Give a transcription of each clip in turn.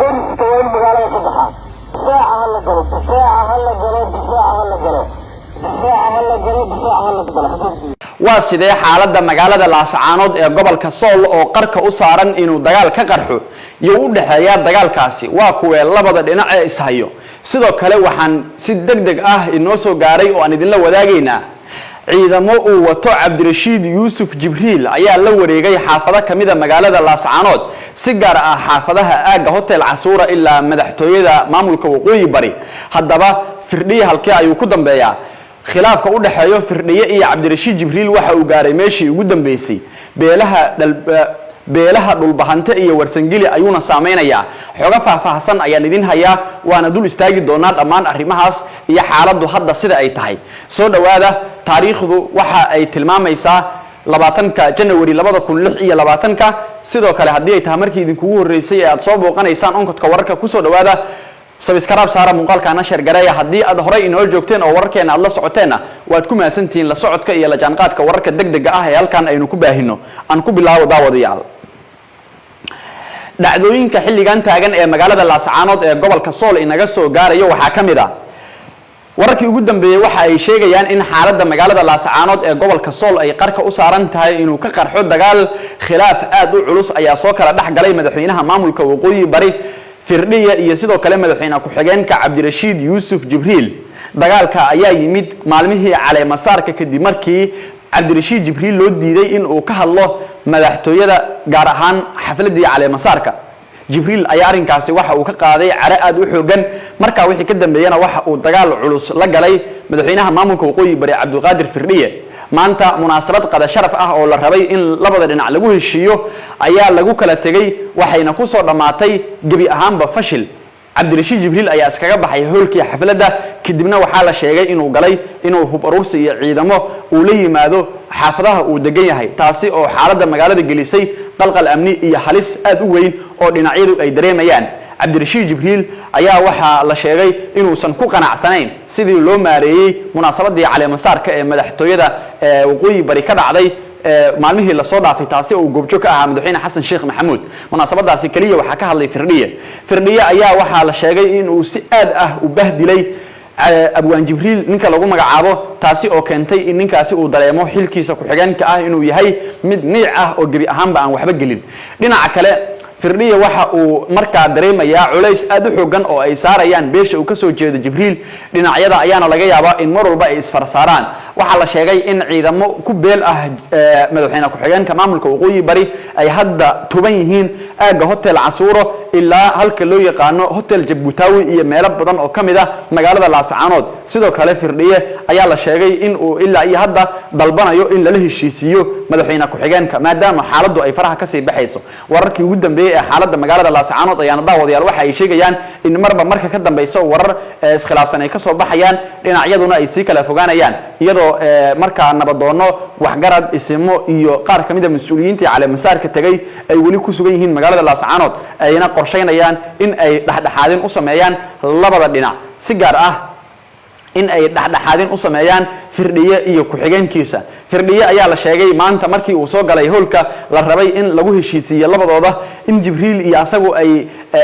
درس كوين مقالة صبحان ساعة هلا قلب ساعة هلا قلب ساعة هلا قلب ساعة هلا قلب ساعة هلا قلب waa sidee xaaladda magaalada Laascaanood ee gobolka Sool oo qarka u saaran inuu dagaal ka qarxo iyo u dhaxeeya dagaalkaasi waa kuwee labada dhinac ee ishayo sidoo kale waxaan si degdeg ah inoo soo gaaray oo aan idin la wadaagayna ciidamo uu wato Cabdirashiid Yuusuf Jibriil ayaa la wareegay xaafado kamida magaalada Laascaanood si gaar ah xaafadaha aaga Hotel Casuura ilaa madaxtooyada maamulka Waqooyi Bari haddaba firdhiye halkee ayuu ku dambeeyaa khilaafka u dhaxeeyo firdhiye iyo Cabdirashiid Jibriil waxa uu gaaray meeshii ugu dambeysay beelaha dhulbahante iyo warsangili ayuuna saameynaya xoga faahfaahsan ayaan idin hayaa waana dul istaagi doonaa dhammaan arrimahaas iyo xaaladdu hadda sida ay tahay soo dhawaada taariikhdu waxa ay tilmaamaysaa 20 January 2026 sidoo kale hadii ay tahay markii idin kugu horeysay ee aad soo booqanaysaan onkadka wararka ku soo dhawaada sabscribe saara muuqaalkaana share gareeya hadii aad hore inoo joogteen oo wararkeena aad la socoteena waad ku maasantiin la socodka iyo la jaanqaadka wararka degdega ah ee halkan aynu ku baahino aan ku bilaabo daawadayaal dhacdooyinka xilligan taagan ee magaalada Laascaanood ee gobolka Sool inaga soo gaarayo waxa kamid ah wararkii ugu dambeeyay waxa ay sheegayaan in xaaladda magaalada Laascaanood ee gobolka Sool ay qarka u saaran tahay inuu ka qarxo dagaal khilaaf aad u culus ayaa soo kala dhaxgalay madaxweynaha maamulka Waqooyi Bari firdhiye iyo sidoo kale madaxweynaha ku xigeenka Cabdirashiid Yuusuf Jibriil dagaalka ayaa yimid maalmihii caleema saarka kadib markii Cabdirashiid Jibriil loo diiday in uu ka hadlo madaxtooyada gaar ahaan xafladii caleema saarka Jibriil ayaa arinkaasi waxa uu ka qaaday cara aad u xoogan marka wixii ka dambeeyana waxa uu dagaal culus la galay madaxweynaha maamulka Waqooyi Bari Cabdiqaadir Firdhiye maanta munaasabad qada sharaf ah oo la rabay in labada dhinac lagu heshiiyo ayaa lagu kala tagay waxayna ku soo dhamaatay gabi ahaanba fashil Cabdirashiid Jibriil ayaa iskaga baxay hoolkii xafladda kadibna waxa la sheegay inuu galay inuu hub urursi iyo ciidamo uu la yimaado xaafadaha uu degan yahay taasi oo xaaladda magaalada gelisay qalqal amni iyo halis aad u weyn oo dhinacyadu ay dareemayaan Cabdirashiid Jibriil ayaa waxa la sheegay inuusan ku qanacsanayn sidii loo maareeyay munaasabadii caleema saarka ee madaxtooyada Waqooyi Bari ka dhacday maalmihii la soo dhaafay taasi oo goobjoog ka ah madaxweyne Xasan Sheekh Maxamuud munaasabadaasi kaliya waxa ka hadlay firdhiye ayaa waxa la sheegay in uu si aad ah u bahdilay Abwaan Jibriil ninka lagu magacaabo taasi oo keentay in ninkaasi uu dareemo xilkiisa ku xigeenka ah inuu yahay mid niic ah oo gabi ahaanba aan waxba gelin dhinaca kale firdhiye waxa uu markaa dareemayaa culays aad u xoogan oo ay saarayaan beesha uu ka soo jeedo Jibriil dhinacyada ayaana laga yaabaa in mar walba ay isfarsaaraan waxa la sheegay in ciidamo ku beel ah madaxweynaha ku xigeenka maamulka Waqooyi Bari ay hadda tuban yihiin aaga Hotel Casuuro ilaa halka loo yaqaano Hotel Jabuutawi iyo meelo badan oo kamid ah magaalada Laascaanood sidoo kale firdhiye ayaa la sheegay in uu ilaa iyo hadda dalbanayo in la heshiisiyo madaxweynaha ku xigeenka maadaama xaaladdu ay faraha ka sii baxayso wararkii ugu dambeeyay xaaladda magaalada Laascaanood ayaana daawadayaal waxa ay sheegayaan in marka ka dambayso warar iskhilaafsan ay ka soo baxayaan dhinacyaduna ay si kala fogaanayaan iyadoo marka nabadoono waxgarad isimo iyo qaar kamid ah mas'uuliyiinta caleema saarka tagay ay wali ku sugan yihiin magaalada Laascaanood ayna qorsheynayaan in ay dhaxdhaxaadin u sameeyaan labada dhinac si gaar ah in ay dhaxdhaxaadin u sameeyaan firdhiye iyo ku xigeenkiisa firdhiye ayaa la sheegay maanta markii uu soo galay hoolka la rabay in lagu heshiisiyo labadooda in Jibriil iyo asagu ay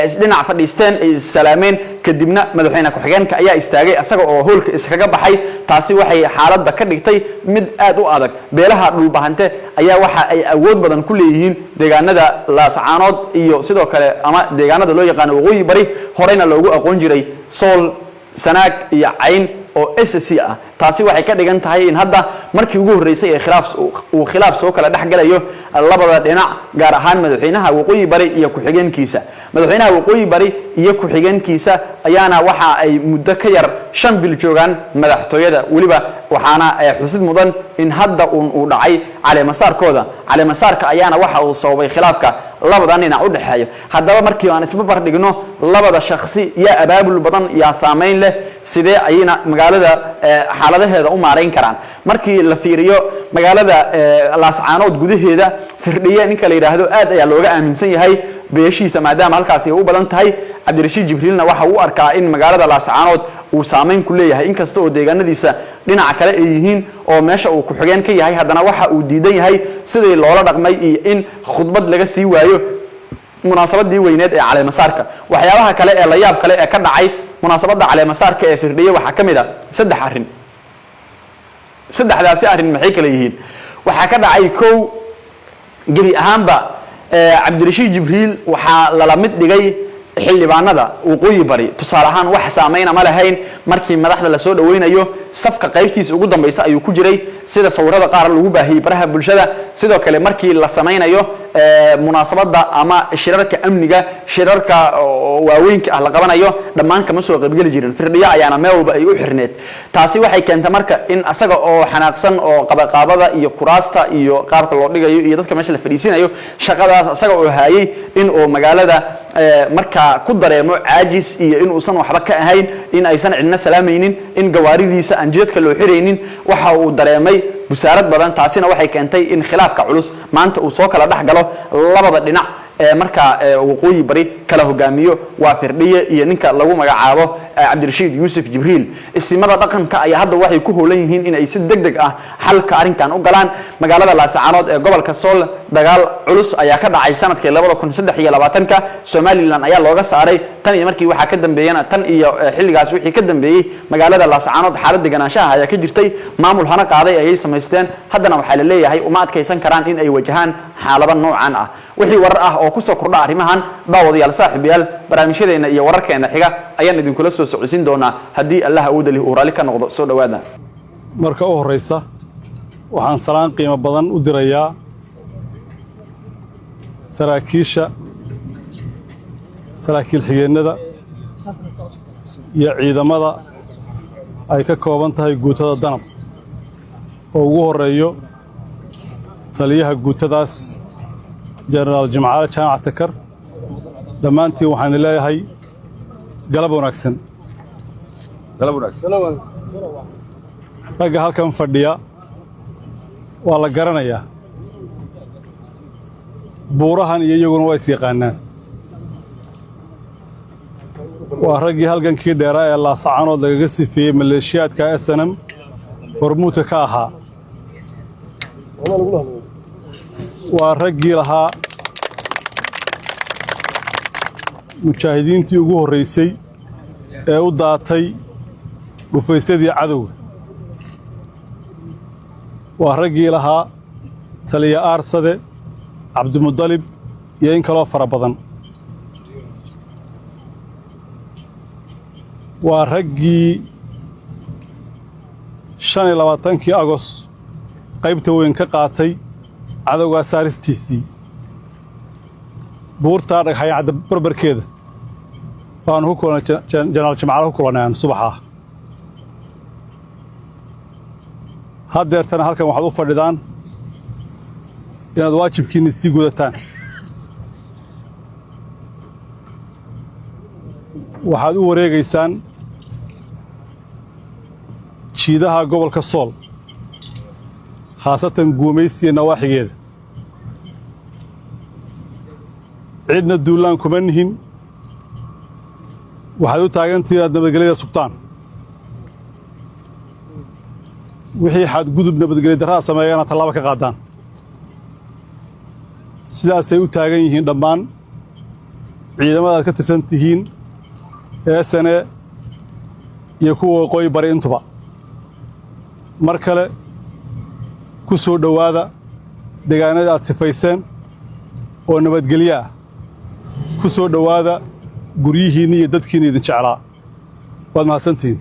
isdhinac fadhiisteen ay salaameen kadibna madaxweynaha ku xigeenka ayaa istaagay asaga oo hoolka iskaga baxay taasi waxay xaaladda ka dhigtay mid aad u adag beelaha dhulbahante ayaa waxa ay awood badan ku leeyihiin deegaanada Laascaanood iyo sidoo kale ama deegaanada loo yaqaan Waqooyi Bari horeyna loogu aqoon jiray Sool Sanaag iyo Cayn oo SSC ah taasi waxay ka dhigan tahay in hadda markii ugu horeysay ee khilaaf soo kala dhaxgalayo labada dhinac gaar ahaan madaxweynaha Waqooyi Bari iyo ku xigeenkiisa madaxweynaha Waqooyi Bari iyo ku xigeenkiisa ayaana waxa ay muddo ka yar 5 bil joogan madaxtooyada waliba waxaana ay xusid mudan in hadda uu dhacay caleema saarka ayaana waxa uu sababay khilaafka labada dhinac u dhaxeeyo haddaba markii aan isba bardhigno labada shakhsi ya abaabul badan ya saameyn leh sidee ayna magaalada xaaladaheeda u maareyn karaan markii la fiiriyo magaalada Laascaanood gudaheeda firdhiye ninka la yiraahdo aad ayaa looga aaminsan yahay beeshiisa maadaama halkaas ay u badan tahay Cabdirashiid Jibriilna waxa uu arkaa in magaalada Laascaanood uu saameyn ku leeyahay in kasta oo deegaanadiisa dhinaca kale ay yihiin oo meesha uu ku xigeen ka yahay haddana waxa uu diidan yahay sidii loola dhaqmay iyo in khudbad laga sii waayo munaasabadii weyneed ee caleemasaarka waxyaabaha kale ee la yaab kale ee ka dhacay munaasabada caleemasaarka ee firdhiye waxaa ka mid ah saddexdaasi arrin maxay kala yihiin waxaa ka dhacay kow gebi ahaanba cabdirashiid jibriil waxaa lala mid dhigay xildhibaanada waqooyi bari tusaale ahaan wax saameyna ma lahayn markii madaxda la soo dhaweynayo safka qaybtiisa ugu dambaysa ayuu ku jiray sida sawirada qaar lagu baahiyay baraha bulshada sidoo kale markii la sameynayo munaasabada ama shirarka amniga shirarka waaweynka ah la qabanayo dhammaan kama soo qaybgeli jirin firdhiye ayaana meel walba ay u xirneed taasi waxay keentay marka in asaga oo xanaaqsan oo qabaqaabada iyo kuraasta iyo qaabka loo dhigayo iyo dadka meesha la fadhiisinayo shaqadaas asaga oo hayay in uu magaalada marka ku dareemo caajis iyo in uusan waxba ka ahayn in aysan cidna salaamaynin in gawaaridiisa aan jidadka loo xiraynin waxa uu dareemay busaarad badan taasina waxay keentay in khilaafka culus maanta uu soo kala dhex galo labada dhinac marka waqooyi bari kala hogaamiyo waa firdhiye iyo ninka lagu magacaabo cabdirashiid yuusuf jibriil isimada dhaqanka ayaa hadda waxay ku hoolan yihiin in ay si degdeg ah xalka arrinkan u galaan magaalada laascaanood ee gobolka sool dagaal culus ayaa ka dhacay sanadkii 2023 Somaliland ayaa looga saaray tan iyo markii waxa ka dambeeyana tan iyo xilligaas wixii ka dambeeyay magaalada laascaanood xaalad deganaanshaha ayaa ka jirtay maamul hana qaaday ayay sameysteen haddana waxa la leeyahay uma adkaysan karaan in ay wajahaan xaalado noocan ah wixii warar ah oo ku soo kordha arrimahan daawadayaal saaxiibayaal barnaamijyadeena iyo wararkeena xiga ayaan idin kula soo socodsiin doonaa haddii Allah uu daliyo uu raali ka noqdo soo dhawaada marka u horeysa waxaan salaan qiimo badan u dirayaa saraakiil xigeenada iyo ciidamada ay ka kooban tahay guutada danab oo ugu horeeyo taliyaha guutadaas jenaraal Jimcaale Jaamac Takar dhammaantiin waxaan leeyahay galab wanaagsan ragga halkan fadhiya waa la garanayaa buurahan iyo iyaguna waa is yaqaanaan waa raggii halgankii dheeraa ee laascaanood lagaga sifeeyey maleeshiyaadka SNM hormuudka ka ahaa waa raggii lahaa mujaahidiintii ugu horreysay ee u daatay dhufaysadii cadowga waa raggii lahaa taliya aarsade cabdimudalib iyo in kaloo fara badan waa raggii 25 Agost qaybta weyn ka qaatay cadowga saaristiisii buurta dhagxayacda barbarkeeda waan ku kulanay jenaraal Jimcaale ku kulanayaan subaxa haddeertana halkan waxaad u fadhidaan inaad waajibkiina sii gudataan waxaad u wareegaysaan jiidaha gobolka Sool khaasatan guumaysiga nawaaxigeeda cidna duulaan kuma nihin waxaad u taagantihiin inaad nabadgelyada sugtaan wixii xadgudub nabadgelyo darraa sameeyana tallaabo ka qaadaan sidaasay u taagan yihiin dhammaan ciidamada aad ka tirsan tihiin SNA iyo kuwa waqooyi bari intuba mar kale ku soo dhowaada deegaanada aad sifayseen oo nabadgelyo ah ku soo dhowaada guryihiinni iyo dadkiinni idin jeclaa waad mahadsantihiin